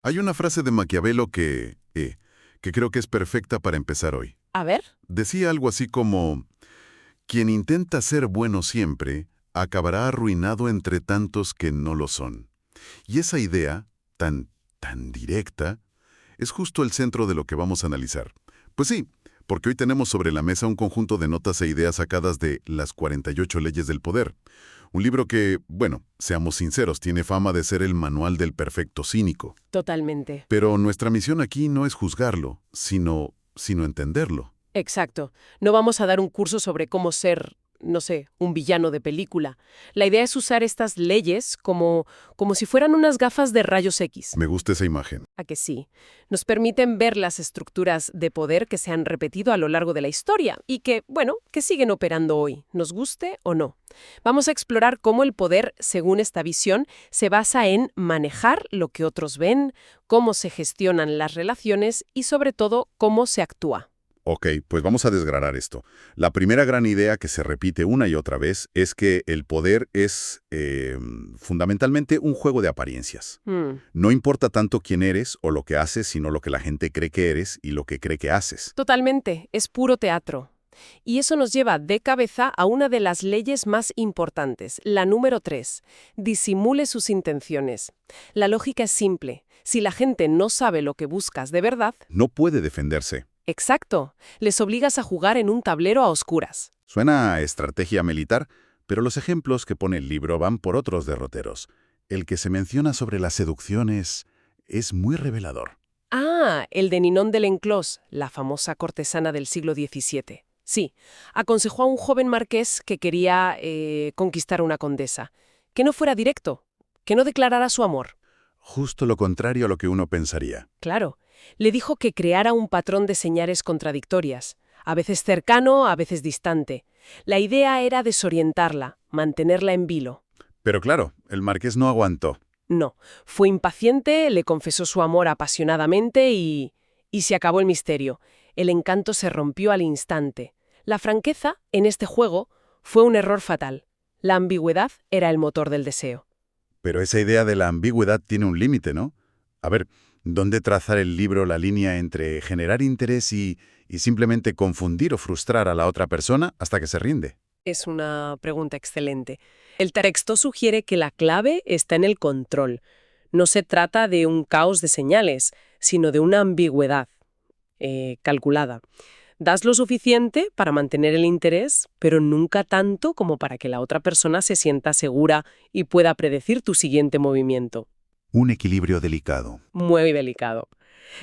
Hay una frase de Maquiavelo que creo que es perfecta para empezar hoy. A ver. Decía algo así como, quien intenta ser bueno siempre, acabará arruinado entre tantos que no lo son. Y esa idea, tan directa, es justo el centro de lo que vamos a analizar. Pues sí, porque hoy tenemos sobre la mesa un conjunto de notas e ideas sacadas de Las 48 leyes del poder. Un libro que, bueno, seamos sinceros, tiene fama de ser el manual del perfecto cínico. Totalmente. Pero nuestra misión aquí no es juzgarlo, sino entenderlo. Exacto. No vamos a dar un curso sobre cómo ser, no sé, un villano de película. La idea es usar estas leyes como si fueran unas gafas de rayos X. Me gusta esa imagen. ¿A que sí? Nos permiten ver las estructuras de poder que se han repetido a lo largo de la historia y que, bueno, que siguen operando hoy, nos guste o no. Vamos a explorar cómo el poder, según esta visión, se basa en manejar lo que otros ven, cómo se gestionan las relaciones y, sobre todo, cómo se actúa. Ok, pues vamos a desgranar esto. La primera gran idea que se repite una y otra vez es que el poder es fundamentalmente un juego de apariencias. No importa tanto quién eres o lo que haces, sino lo que la gente cree que eres y lo que cree que haces. Totalmente, es puro teatro. Y eso nos lleva de cabeza a una de las leyes más importantes, la número 3. Disimule sus intenciones. La lógica es simple. Si la gente no sabe lo que buscas de verdad, No puede defenderse. exacto, les obligas a jugar en un tablero a oscuras. Suena a estrategia militar, pero los ejemplos que pone el libro van por otros derroteros. El que se menciona sobre las seducciones es muy revelador. Ah, el de Ninon de Lenclos, la famosa cortesana del siglo XVII. Sí, aconsejó a un joven marqués que quería conquistar una condesa. Que no fuera directo, que no declarara su amor. Justo lo contrario a lo que uno pensaría. Claro, le dijo que creara un patrón de señales contradictorias, a veces cercano, a veces distante. La idea era desorientarla, mantenerla en vilo. Pero claro, el marqués no aguantó. No, fue impaciente, le confesó su amor apasionadamente y se acabó el misterio. El encanto se rompió al instante. La franqueza, en este juego, fue un error fatal. La ambigüedad era el motor del deseo. Pero esa idea de la ambigüedad tiene un límite, ¿no? A ver, ¿dónde trazar el libro la línea entre generar interés y simplemente confundir o frustrar a la otra persona hasta que se rinde? Es una pregunta excelente. El texto sugiere que la clave está en el control. No se trata de un caos de señales, sino de una ambigüedad calculada. Das lo suficiente para mantener el interés, pero nunca tanto como para que la otra persona se sienta segura y pueda predecir tu siguiente movimiento. Un equilibrio delicado. Muy delicado.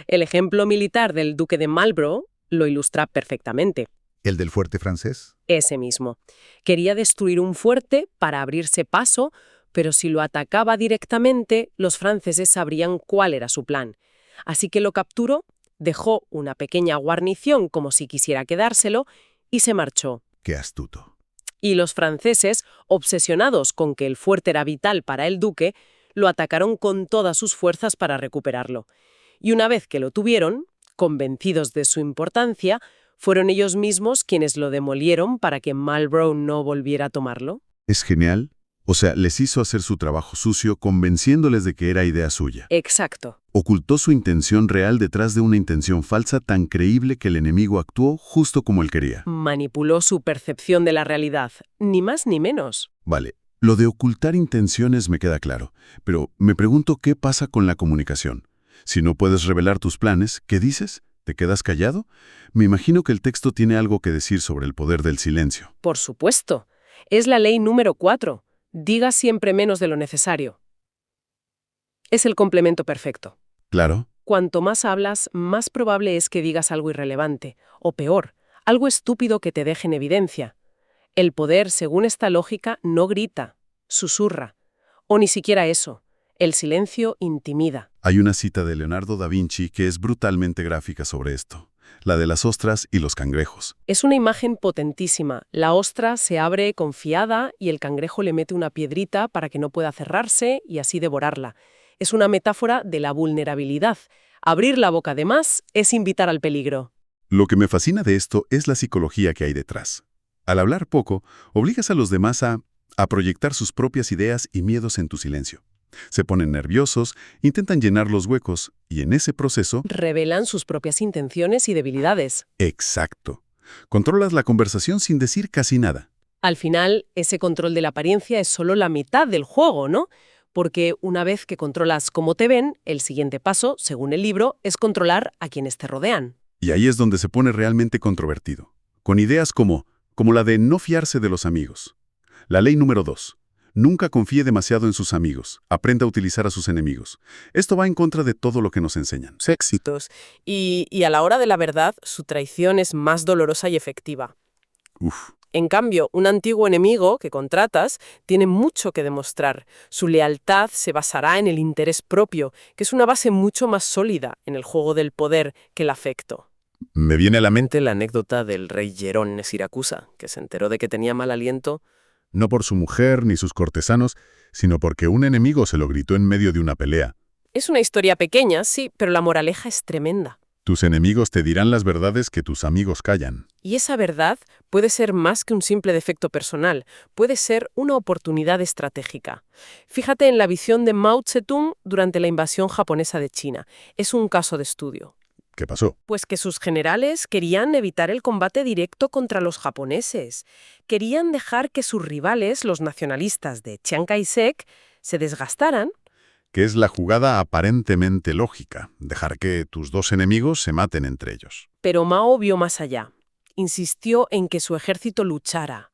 El ejemplo militar del duque de Marlborough lo ilustra perfectamente. ¿El del fuerte francés? Ese mismo. Quería destruir un fuerte para abrirse paso, pero si lo atacaba directamente, los franceses sabrían cuál era su plan. Así que lo capturó, dejó una pequeña guarnición como si quisiera quedárselo y se marchó. Qué astuto. Y los franceses, obsesionados con que el fuerte era vital para el duque, lo atacaron con todas sus fuerzas para recuperarlo. Y una vez que lo tuvieron, convencidos de su importancia, fueron ellos mismos quienes lo demolieron para que Marlborough no volviera a tomarlo. Es genial. O sea, les hizo hacer su trabajo sucio convenciéndoles de que era idea suya. Exacto. Ocultó su intención real detrás de una intención falsa tan creíble que el enemigo actuó justo como él quería. Manipuló su percepción de la realidad, ni más ni menos. Vale, lo de ocultar intenciones me queda claro, pero me pregunto qué pasa con la comunicación. Si no puedes revelar tus planes, ¿qué dices? ¿Te quedas callado? Me imagino que el texto tiene algo que decir sobre el poder del silencio. Por supuesto. Es la ley número 4. Diga siempre menos de lo necesario. Es el complemento perfecto. Claro. Cuanto más hablas, más probable es que digas algo irrelevante, o peor, algo estúpido que te deje en evidencia. El poder, según esta lógica, no grita, susurra, o ni siquiera eso. El silencio intimida. Hay una cita de Leonardo da Vinci que es brutalmente gráfica sobre esto, la de las ostras y los cangrejos. Es una imagen potentísima. La ostra se abre confiada y el cangrejo le mete una piedrita para que no pueda cerrarse y así devorarla. Es una metáfora de la vulnerabilidad. Abrir la boca de más es invitar al peligro. Lo que me fascina de esto es la psicología que hay detrás. Al hablar poco, obligas a los demás a proyectar sus propias ideas y miedos en tu silencio. Se ponen nerviosos, intentan llenar los huecos, y en ese proceso... Revelan sus propias intenciones y debilidades. Exacto. Controlas la conversación sin decir casi nada. Al final, ese control de la apariencia es solo la mitad del juego, ¿no? Porque una vez que controlas cómo te ven, el siguiente paso, según el libro, es controlar a quienes te rodean. Y ahí es donde se pone realmente controvertido. Con ideas como la de no fiarse de los amigos. La ley número 2. Nunca confíe demasiado en sus amigos. Aprenda a utilizar a sus enemigos. Esto va en contra de todo lo que nos enseñan. Éxitos. Y a la hora de la verdad, su traición es más dolorosa y efectiva. Uf. En cambio, un antiguo enemigo que contratas tiene mucho que demostrar. Su lealtad se basará en el interés propio, que es una base mucho más sólida en el juego del poder que el afecto. Me viene a la mente La anécdota del rey Nerón de Siracusa, que se enteró de que tenía mal aliento. no por su mujer ni sus cortesanos, sino porque un enemigo se lo gritó en medio de una pelea. Es una historia pequeña, sí, pero la moraleja es tremenda. Tus enemigos te dirán las verdades que tus amigos callan. Y esa verdad puede ser más que un simple defecto personal, puede ser una oportunidad estratégica. Fíjate en la visión de Mao Zedong durante la invasión japonesa de China. Es un caso de estudio. ¿Qué pasó? Pues que sus generales querían evitar el combate directo contra los japoneses. Querían dejar que sus rivales, los nacionalistas de Chiang Kai-shek, se desgastaran. Que es la jugada aparentemente lógica, dejar que tus dos enemigos se maten entre ellos. Pero Mao vio más allá. Insistió en que su ejército luchara.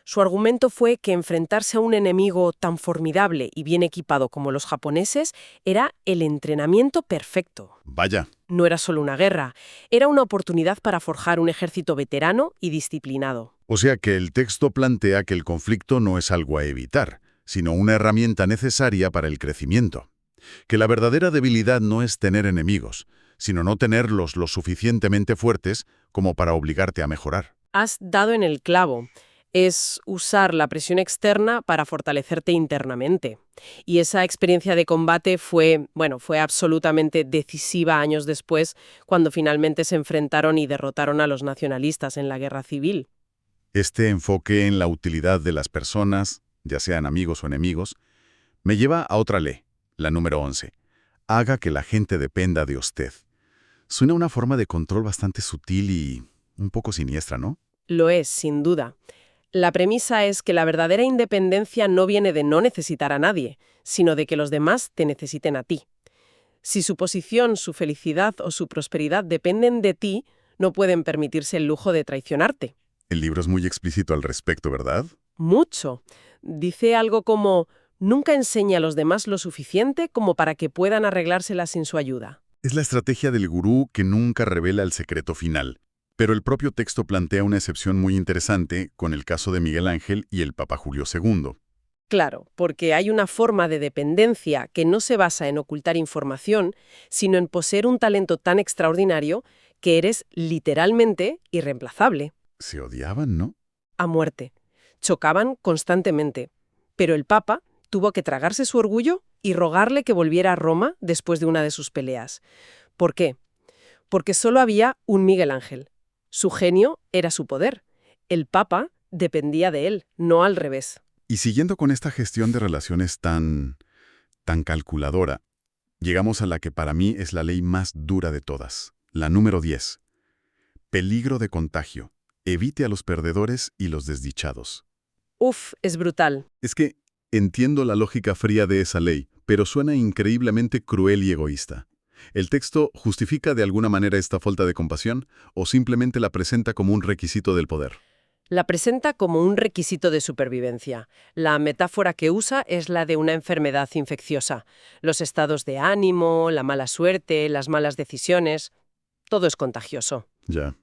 Su argumento fue que enfrentarse a un enemigo tan formidable y bien equipado como los japoneses era el entrenamiento perfecto. Vaya. No era solo una guerra, era una oportunidad para forjar un ejército veterano y disciplinado. O sea que el texto plantea que el conflicto no es algo a evitar, sino una herramienta necesaria para el crecimiento. Que la verdadera debilidad no es tener enemigos, sino no tenerlos lo suficientemente fuertes como para obligarte a mejorar. Has dado en el clavo. Es usar la presión externa para fortalecerte internamente. Y esa experiencia de combate fue absolutamente decisiva años después, cuando finalmente se enfrentaron y derrotaron a los nacionalistas en la guerra civil. Este enfoque en la utilidad de las personas, ya sean amigos o enemigos, me lleva a otra ley, la número 11. Haga que la gente dependa de usted. Suena una forma de control bastante sutil y un poco siniestra, ¿no? Lo es, sin duda. La premisa es que la verdadera independencia no viene de no necesitar a nadie, sino de que los demás te necesiten a ti. Si su posición, su felicidad o su prosperidad dependen de ti, no pueden permitirse el lujo de traicionarte. El libro es muy explícito al respecto, ¿verdad? Mucho. Dice algo como, nunca enseña a los demás lo suficiente como para que puedan arreglárselas sin su ayuda. Es la estrategia del gurú que nunca revela el secreto final. Pero el propio texto plantea una excepción muy interesante con el caso de Miguel Ángel y el Papa Julio II. Claro, porque hay una forma de dependencia que no se basa en ocultar información, sino en poseer un talento tan extraordinario que eres literalmente irreemplazable. Se odiaban, ¿no? A muerte. Chocaban constantemente. Pero el Papa tuvo que tragarse su orgullo y rogarle que volviera a Roma después de una de sus peleas. ¿Por qué? Porque solo había un Miguel Ángel. Su genio era su poder. El Papa dependía de él, no al revés. Y siguiendo con esta gestión de relaciones tan calculadora, llegamos a la que para mí es la ley más dura de todas, la número 10. Peligro de contagio. Evite a los perdedores y los desdichados. Uf, es brutal. Es que entiendo la lógica fría de esa ley, pero suena increíblemente cruel y egoísta. ¿El texto justifica de alguna manera esta falta de compasión o simplemente la presenta como un requisito del poder? La presenta como un requisito de supervivencia. La metáfora que usa es la de una enfermedad infecciosa. Los estados de ánimo, la mala suerte, las malas decisiones, todo es contagioso. Ya.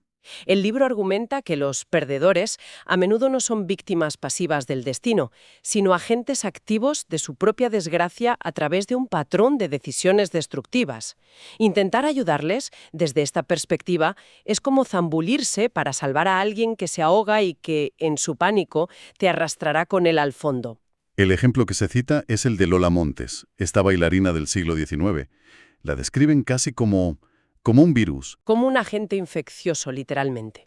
El libro argumenta que los perdedores a menudo no son víctimas pasivas del destino, sino agentes activos de su propia desgracia a través de un patrón de decisiones destructivas. Intentar ayudarles, desde esta perspectiva, es como zambullirse para salvar a alguien que se ahoga y que, en su pánico, te arrastrará con él al fondo. El ejemplo que se cita es el de Lola Montes, esta bailarina del siglo XIX. La describen casi como un virus. Como un agente infeccioso, literalmente.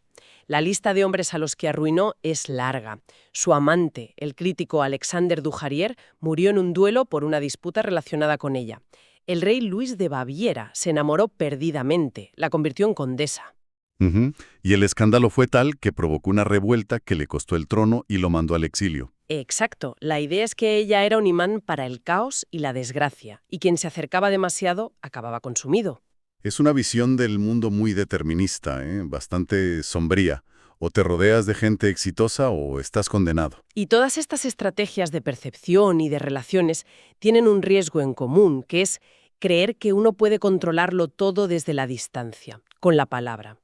La lista de hombres a los que arruinó es larga. Su amante, el crítico Alexander Dujarier, murió en un duelo por una disputa relacionada con ella. El rey Luis de Baviera se enamoró perdidamente, la convirtió en condesa. Ujú. Y el escándalo fue tal que provocó una revuelta que le costó el trono y lo mandó al exilio. Exacto, la idea es que ella era un imán para el caos y la desgracia, y quien se acercaba demasiado acababa consumido. Es una visión del mundo muy determinista, bastante sombría. O te rodeas de gente exitosa o estás condenado. Y todas estas estrategias de percepción y de relaciones tienen un riesgo en común, que es creer que uno puede controlarlo todo desde la distancia, con la palabra.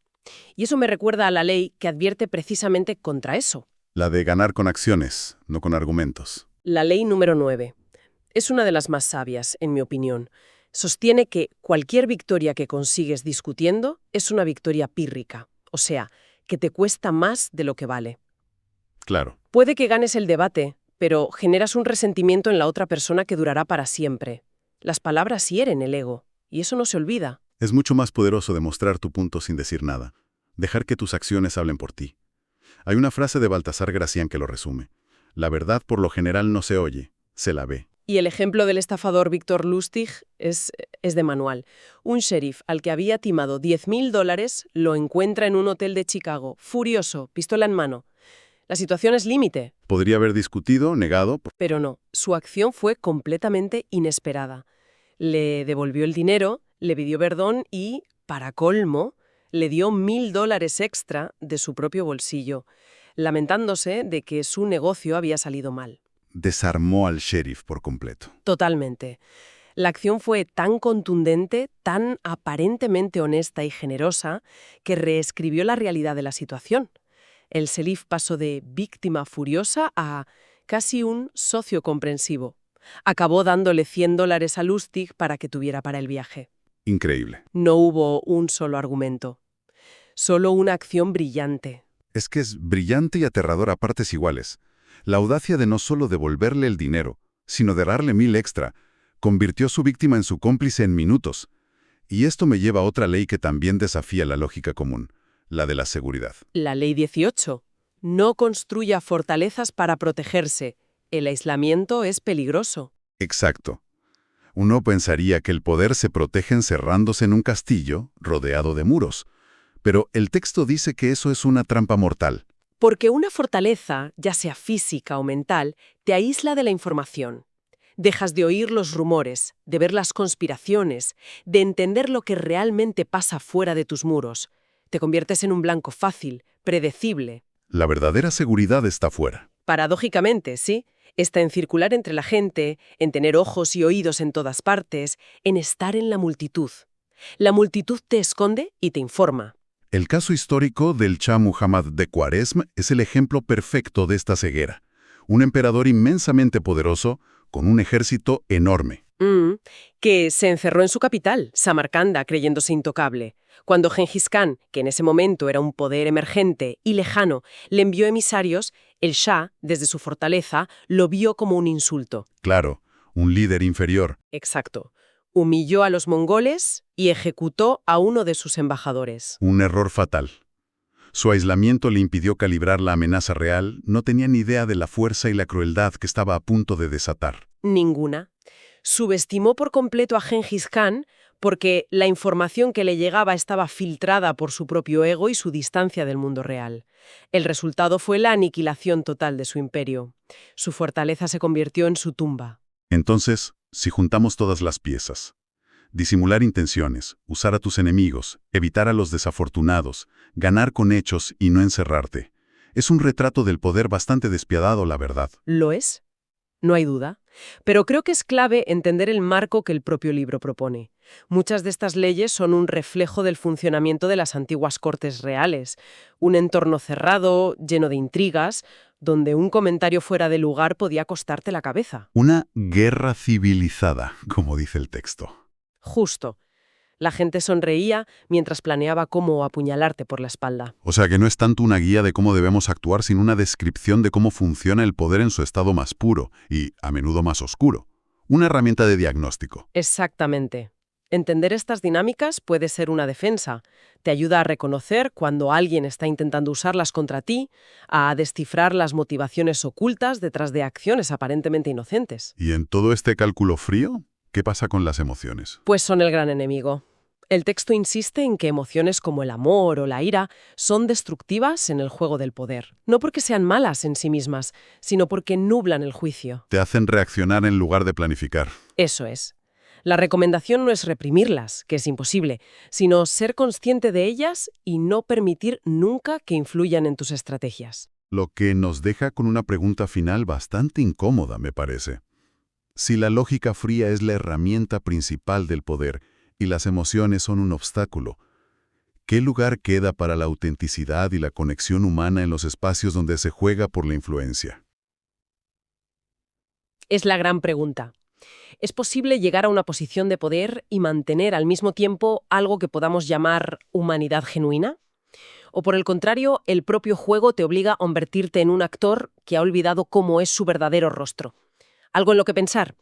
Y eso me recuerda a la ley que advierte precisamente contra eso. La de ganar con acciones, no con argumentos. La ley número 9. Es una de las más sabias, en mi opinión. Sostiene que cualquier victoria que consigues discutiendo es una victoria pírrica, o sea, que te cuesta más de lo que vale. Claro. Puede que ganes el debate, pero generas un resentimiento en la otra persona que durará para siempre. Las palabras hieren el ego, y eso no se olvida. Es mucho más poderoso demostrar tu punto sin decir nada. Dejar que tus acciones hablen por ti. Hay una frase de Baltasar Gracián que lo resume. La verdad por lo general no se oye, se la ve. Y el ejemplo del estafador Víctor Lustig es de manual. Un sheriff al que había timado $10.000 lo encuentra en un hotel de Chicago, furioso, pistola en mano. La situación es límite. Podría haber discutido, negado. Pero no, su acción fue completamente inesperada. Le devolvió el dinero, le pidió perdón y, para colmo, le dio $1.000 extra de su propio bolsillo, lamentándose de que su negocio había salido mal. Desarmó al sheriff por completo. Totalmente. La acción fue tan contundente, tan aparentemente honesta y generosa, que reescribió la realidad de la situación. El sheriff pasó de víctima furiosa a casi un socio comprensivo. Acabó dándole $100 a Lustig para que tuviera para el viaje. Increíble. No hubo un solo argumento. Solo una acción brillante. Es que es brillante y aterrador a partes iguales. La audacia de no solo devolverle el dinero, sino de darle 1.000 extra, convirtió a su víctima en su cómplice en minutos. Y esto me lleva a otra ley que también desafía la lógica común, la de la seguridad. La ley 18. No construya fortalezas para protegerse. El aislamiento es peligroso. Exacto. Uno pensaría que el poder se protege encerrándose en un castillo rodeado de muros. Pero el texto dice que eso es una trampa mortal. Porque una fortaleza, ya sea física o mental, te aísla de la información. Dejas de oír los rumores, de ver las conspiraciones, de entender lo que realmente pasa fuera de tus muros. Te conviertes en un blanco fácil, predecible. La verdadera seguridad está fuera. Paradójicamente, sí, está en circular entre la gente, en tener ojos y oídos en todas partes, en estar en la multitud. La multitud te esconde y te informa. El caso histórico del Shah Muhammad de Khwarizm es el ejemplo perfecto de esta ceguera. Un emperador inmensamente poderoso, con un ejército enorme. Que se encerró en su capital, Samarcanda, creyéndose intocable. Cuando Gengis Khan, que en ese momento era un poder emergente y lejano, le envió emisarios, el Shah, desde su fortaleza, lo vio como un insulto. Claro, un líder inferior. Exacto. Humilló a los mongoles y ejecutó a uno de sus embajadores. Un error fatal. Su aislamiento le impidió calibrar la amenaza real, no tenía ni idea de la fuerza y la crueldad que estaba a punto de desatar. Ninguna. Subestimó por completo a Gengis Khan porque la información que le llegaba estaba filtrada por su propio ego y su distancia del mundo real. El resultado fue la aniquilación total de su imperio. Su fortaleza se convirtió en su tumba. Entonces, si juntamos todas las piezas, disimular intenciones, usar a tus enemigos, evitar a los desafortunados, ganar con hechos y no encerrarte, es un retrato del poder bastante despiadado, la verdad. ¿Lo es? No hay duda. Pero creo que es clave entender el marco que el propio libro propone. Muchas de estas leyes son un reflejo del funcionamiento de las antiguas cortes reales, un entorno cerrado, lleno de intrigas, donde un comentario fuera de lugar podía costarte la cabeza. Una guerra civilizada, como dice el texto. Justo. La gente sonreía mientras planeaba cómo apuñalarte por la espalda. O sea que no es tanto una guía de cómo debemos actuar, sino una descripción de cómo funciona el poder en su estado más puro y, a menudo, más oscuro. Una herramienta de diagnóstico. Exactamente. Entender estas dinámicas puede ser una defensa. Te ayuda a reconocer cuando alguien está intentando usarlas contra ti, a descifrar las motivaciones ocultas detrás de acciones aparentemente inocentes. ¿Y en todo este cálculo frío, qué pasa con las emociones? Pues son el gran enemigo. El texto insiste en que emociones como el amor o la ira son destructivas en el juego del poder. No porque sean malas en sí mismas, sino porque nublan el juicio. Te hacen reaccionar en lugar de planificar. Eso es. La recomendación no es reprimirlas, que es imposible, sino ser consciente de ellas y no permitir nunca que influyan en tus estrategias. Lo que nos deja con una pregunta final bastante incómoda, me parece. Si la lógica fría es la herramienta principal del poder y las emociones son un obstáculo, ¿qué lugar queda para la autenticidad y la conexión humana en los espacios donde se juega por la influencia? Es la gran pregunta. ¿Es posible llegar a una posición de poder y mantener al mismo tiempo algo que podamos llamar humanidad genuina? ¿O por el contrario, el propio juego te obliga a convertirte en un actor que ha olvidado cómo es su verdadero rostro? Algo en lo que pensar.